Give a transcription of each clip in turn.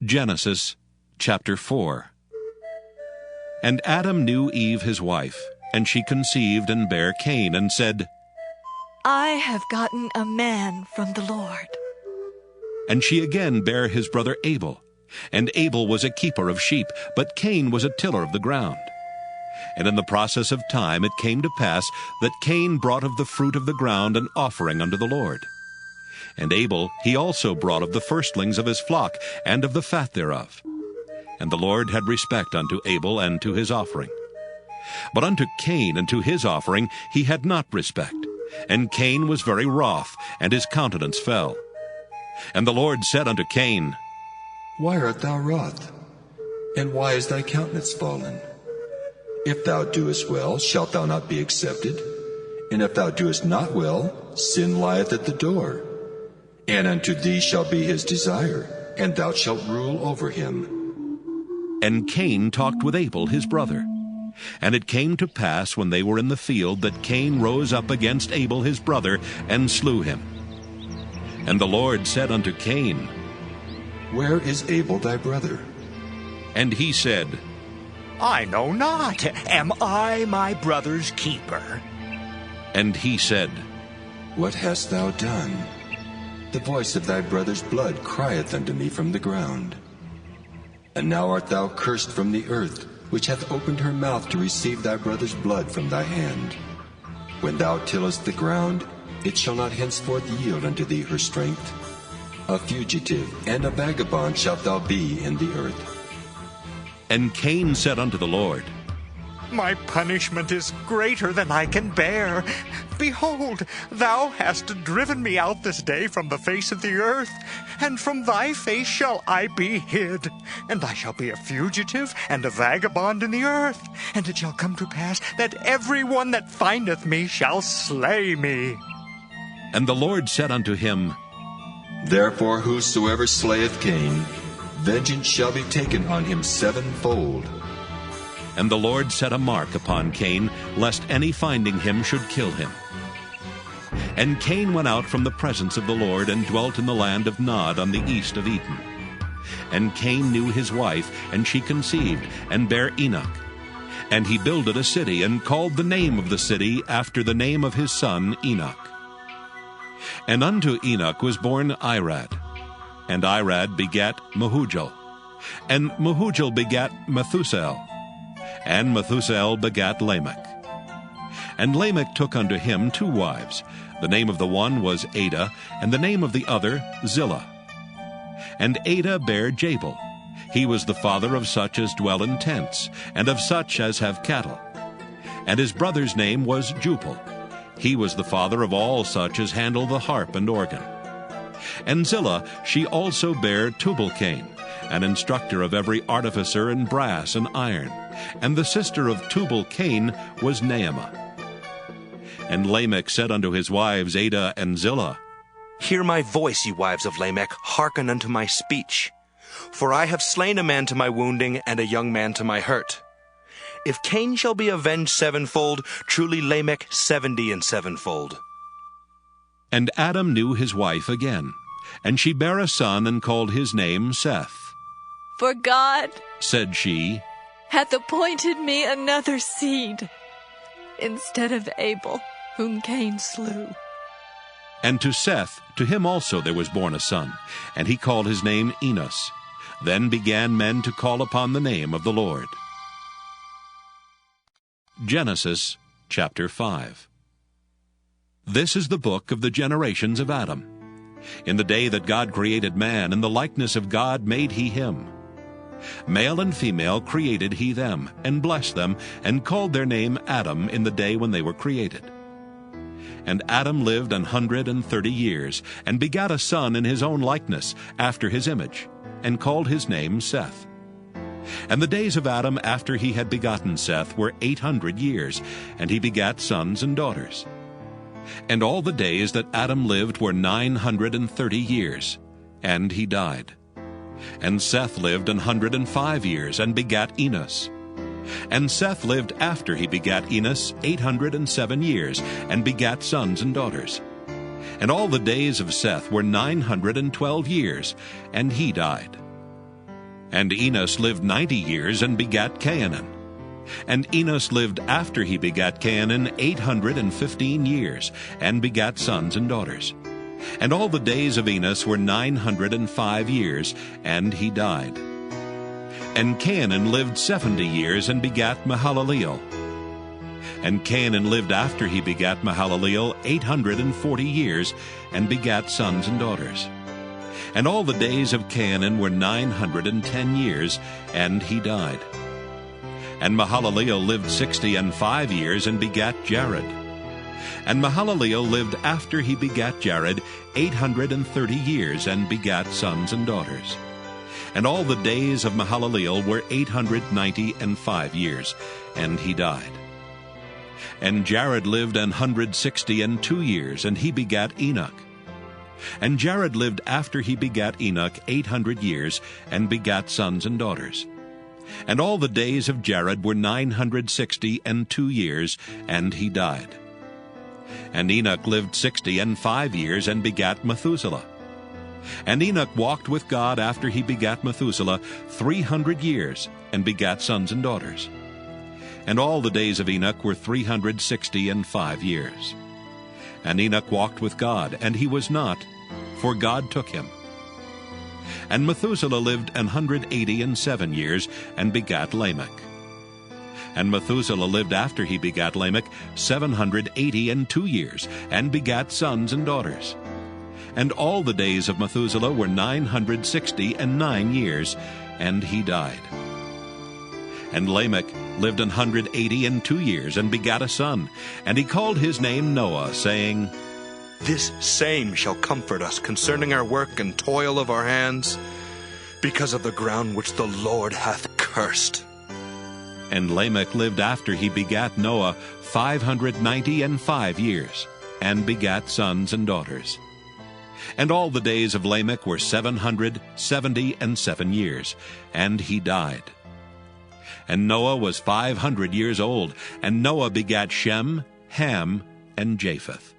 Genesis chapter 4. And Adam knew Eve his wife, and she conceived and bare Cain, and said, I have gotten a man from the Lord. And she again bare his brother Abel. And Abel was a keeper of sheep, but Cain was a tiller of the ground. And in the process of time it came to pass that Cain brought of the fruit of the ground an offering unto the Lord. And Abel he also brought of the firstlings of his flock, and of the fat thereof. And the Lord had respect unto Abel and to his offering. But unto Cain and to his offering he had not respect. And Cain was very wroth, and his countenance fell. And the Lord said unto Cain, Why art thou wroth? And why is thy countenance fallen? If thou doest well, shalt thou not be accepted? And if thou doest not well, sin lieth at the door. And unto thee shall be his desire, and thou shalt rule over him. And Cain talked with Abel his brother. And it came to pass, when they were in the field, that Cain rose up against Abel his brother, and slew him. And the Lord said unto Cain, Where is Abel thy brother? And he said, I know not. Am I my brother's keeper? And he said, What hast thou done? The voice of thy brother's blood crieth unto me from the ground. And now art thou cursed from the earth, which hath opened her mouth to receive thy brother's blood from thy hand. When thou tillest the ground, it shall not henceforth yield unto thee her strength. A fugitive and a vagabond shalt thou be in the earth. And Cain said unto the Lord, My punishment is greater than I can bear. Behold, thou hast driven me out this day from the face of the earth, and from thy face shall I be hid. And I shall be a fugitive and a vagabond in the earth. And it shall come to pass that every one that findeth me shall slay me. And the Lord said unto him, Therefore whosoever slayeth Cain, vengeance shall be taken on him sevenfold. And the Lord set a mark upon Cain, lest any finding him should kill him. And Cain went out from the presence of the Lord, and dwelt in the land of Nod on the east of Eden. And Cain knew his wife, and she conceived, and bare Enoch. And he builded a city, and called the name of the city after the name of his son Enoch. And unto Enoch was born Irad. And Irad begat Mehujael. And Mehujael begat Methusael. And Methusael begat Lamech. And Lamech took unto him 2 wives. The name of the one was Ada, and the name of the other Zillah. And Ada bare Jabal. He was the father of such as dwell in tents, and of such as have cattle. And his brother's name was Jubal. He was the father of all such as handle the harp and organ. And Zillah, she also bare Tubal-Cain, an instructor of every artificer in brass and iron. And the sister of Tubal-Cain was Naamah. And Lamech said unto his wives Ada and Zillah, Hear my voice, ye wives of Lamech, hearken unto my speech. For I have slain a man to my wounding, and a young man to my hurt. If Cain shall be avenged sevenfold, truly Lamech 70 and sevenfold. And Adam knew his wife again, and she bare a son, and called his name Seth. For God, said she, hath appointed me another seed, instead of Abel, whom Cain slew. And to Seth, to him also there was born a son, and he called his name Enos. Then began men to call upon the name of the Lord. Genesis chapter 5. This is the book of the generations of Adam. In the day that God created man, in the likeness of God made he him. Male and female created he them, and blessed them, and called their name Adam in the day when they were created. And Adam lived 130 years, and begat a son in his own likeness, after his image, and called his name Seth. And the days of Adam after he had begotten Seth were 800 years, and he begat sons and daughters. And all the days that Adam lived were 930 years, and he died. And Seth lived 105 years, and begat Enos. And Seth lived after he begat Enos 807 years, and begat sons and daughters. And all the days of Seth were 912 years, and he died. And Enos lived 90 years and begat Cainan. And Enos lived after he begat Cainan 815 years, and begat sons and daughters. And all the days of Enos were 905 years, and he died. And Cainan lived 70 years, and begat Mahalaleel. And Cainan lived after he begat Mahalaleel 840 years, and begat sons and daughters. And all the days of Cainan were 910 years, and he died. And Mahalaleel lived 65 years, and begat Jared. And Mahalaleel lived after he begat Jared 830 years, and begat sons and daughters. And all the days of Mahalaleel were 895 years, and he died. And Jared lived 162 years, and he begat Enoch. And Jared lived after he begat Enoch 800 years, and begat sons and daughters. And all the days of Jared were 962 years, and he died. And Enoch lived 65 years, and begat Methuselah. And Enoch walked with God after he begat Methuselah 300 years, and begat sons and daughters. And all the days of Enoch were 365 years. And Enoch walked with God, and he was not, for God took him. And Methuselah lived 187 years, and begat Lamech. And Methuselah lived after he begat Lamech 782 years, and begat sons and daughters. And all the days of Methuselah were 969 years, and he died. And Lamech lived 182 years, and begat a son, and he called his name Noah, saying, This same shall comfort us concerning our work and toil of our hands, because of the ground which the Lord hath cursed. And Lamech lived after he begat Noah 595 years, and begat sons and daughters. And all the days of Lamech were 777 years, and he died. And Noah was 500 years old, and Noah begat Shem, Ham, and Japheth.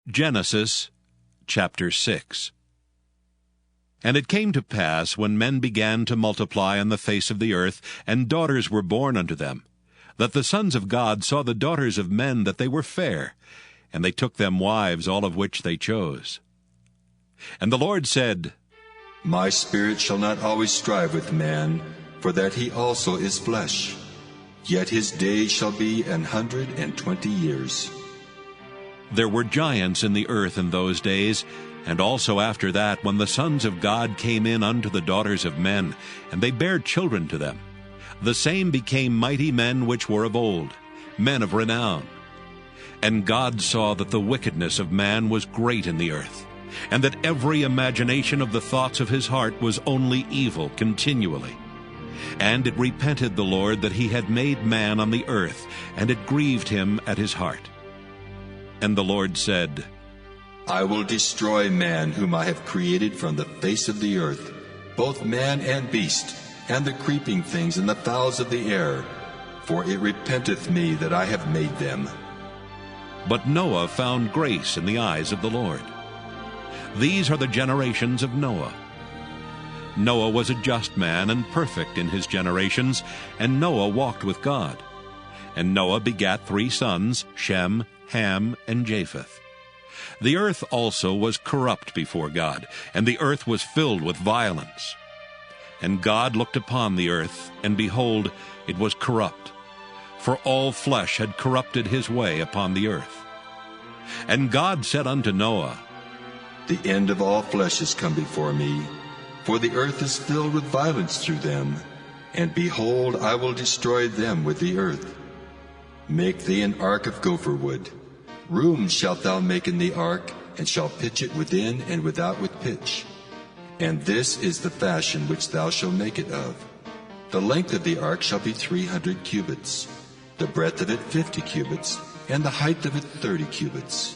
Genesis chapter 6. And it came to pass, when men began to multiply on the face of the earth, and daughters were born unto them, that the sons of God saw the daughters of men that they were fair, and they took them wives, all of which they chose. And the Lord said, My spirit shall not always strive with man, for that he also is flesh. Yet his days shall be 120 years. There were giants in the earth in those days, and also after that, when the sons of God came in unto the daughters of men, and they bare children to them. The same became mighty men which were of old, men of renown. And God saw that the wickedness of man was great in the earth, and that every imagination of the thoughts of his heart was only evil continually. And it repented the Lord that he had made man on the earth, and it grieved him at his heart. And the Lord said, I will destroy man whom I have created from the face of the earth, both man and beast, and the creeping things and the fowls of the air, for it repenteth me that I have made them. But Noah found grace in the eyes of the Lord. These are the generations of Noah. Noah was a just man and perfect in his generations, and Noah walked with God. And Noah begat 3 sons, Shem, Ham, and Japheth. The earth also was corrupt before God, and the earth was filled with violence. And God looked upon the earth, and behold, it was corrupt, for all flesh had corrupted his way upon the earth. And God said unto Noah, The end of all flesh is come before me, for the earth is filled with violence through them, and behold, I will destroy them with the earth. Make thee an ark of gopher wood. Rooms shalt thou make in the ark, and shalt pitch it within and without with pitch. And this is the fashion which thou shalt make it of. The length of the ark shall be 300 cubits, the breadth of it 50 cubits, and the height of it 30 cubits.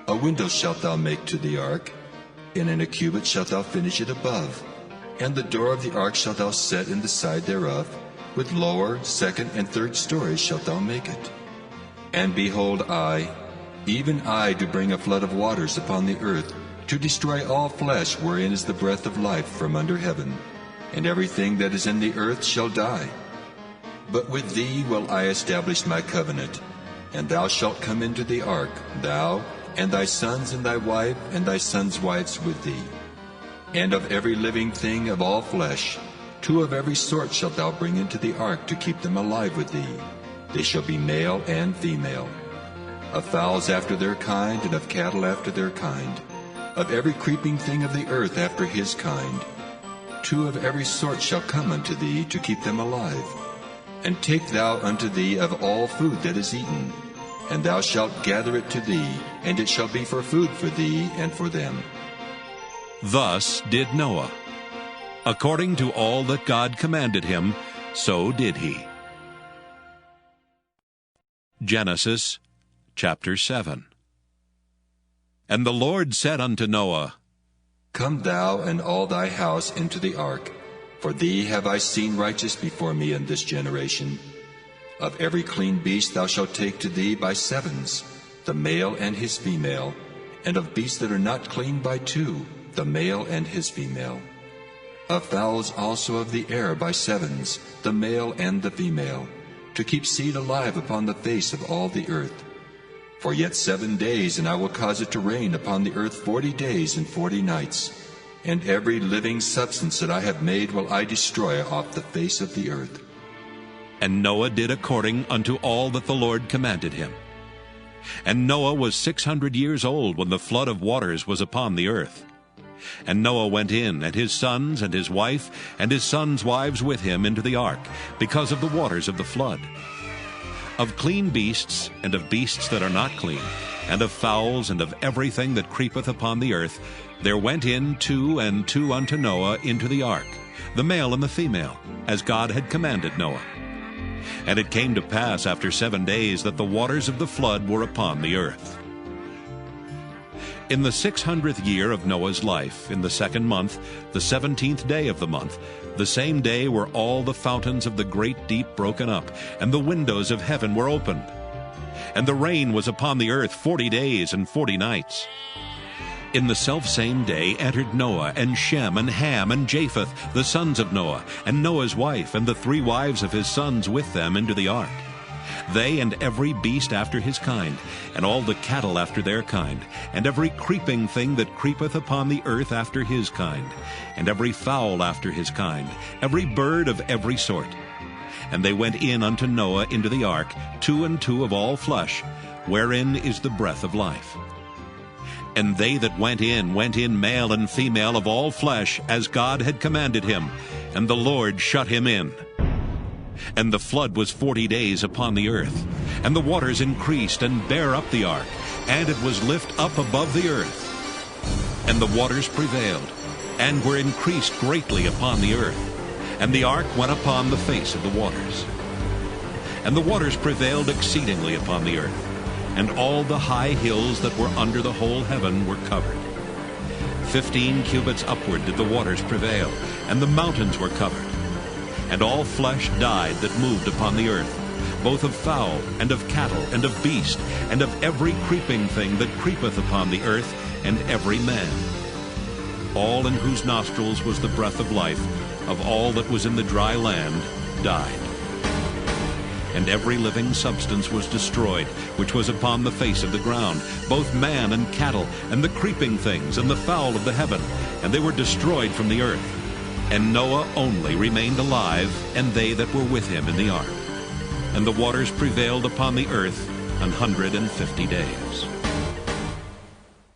A window shalt thou make to the ark, and in a cubit shalt thou finish it above. And the door of the ark shalt thou set in the side thereof, with lower, second, and third stories shalt thou make it. And behold, I, even I, do bring a flood of waters upon the earth, to destroy all flesh wherein is the breath of life from under heaven, and everything that is in the earth shall die. But with thee will I establish my covenant, and thou shalt come into the ark, thou, and thy sons, and thy wife, and thy sons' wives with thee. And of every living thing of all flesh, 2 of every sort shalt thou bring into the ark to keep them alive with thee. They shall be male and female. Of fowls after their kind, and of cattle after their kind. Of every creeping thing of the earth after his kind. 2 of every sort shall come unto thee to keep them alive. And take thou unto thee of all food that is eaten, and thou shalt gather it to thee, and it shall be for food for thee and for them. Thus did Noah. According to all that God commanded him, so did he. Genesis chapter 7. And the Lord said unto Noah, Come thou and all thy house into the ark, for thee have I seen righteous before me in this generation. Of every clean beast thou shalt take to thee by 7s, the male and his female, and of beasts that are not clean by 2, the male and his female. Of fowls also of the air by 7s, the male and the female, to keep seed alive upon the face of all the earth. For yet 7 days, and I will cause it to rain upon the earth 40 days and 40 nights. And every living substance that I have made will I destroy off the face of the earth. And Noah did according unto all that the Lord commanded him. And Noah was 600 years old when the flood of waters was upon the earth. And Noah went in, and his sons, and his wife, and his sons' wives with him into the ark, because of the waters of the flood. Of clean beasts, and of beasts that are not clean, and of fowls, and of everything that creepeth upon the earth, there went in 2 and 2 unto Noah into the ark, the male and the female, as God had commanded Noah. And it came to pass after 7 days that the waters of the flood were upon the earth. In the 600th year of Noah's life, in the 2nd month, the 17th day of the month, the same day were all the fountains of the great deep broken up, and the windows of heaven were opened. And the rain was upon the earth 40 days and 40 nights. In the selfsame day entered Noah, and Shem, and Ham, and Japheth, the sons of Noah, and Noah's wife, and the 3 wives of his sons with them into the ark. They and every beast after his kind, and all the cattle after their kind, and every creeping thing that creepeth upon the earth after his kind, and every fowl after his kind, every bird of every sort. And they went in unto Noah into the ark, 2 and 2 of all flesh, wherein is the breath of life. And they that went in male and female of all flesh, as God had commanded him, and the Lord shut him in. And the flood was 40 days upon the earth, and the waters increased and bare up the ark, and it was lift up above the earth. And the waters prevailed, and were increased greatly upon the earth, and the ark went upon the face of the waters. And the waters prevailed exceedingly upon the earth, and all the high hills that were under the whole heaven were covered. 15 cubits upward did the waters prevail, and the mountains were covered. And all flesh died that moved upon the earth, both of fowl, and of cattle, and of beast, and of every creeping thing that creepeth upon the earth, and every man. All in whose nostrils was the breath of life, of all that was in the dry land, died. And every living substance was destroyed, which was upon the face of the ground, both man and cattle, and the creeping things, and the fowl of the heaven, and they were destroyed from the earth. And Noah only remained alive, and they that were with him in the ark. And the waters prevailed upon the earth 150 days.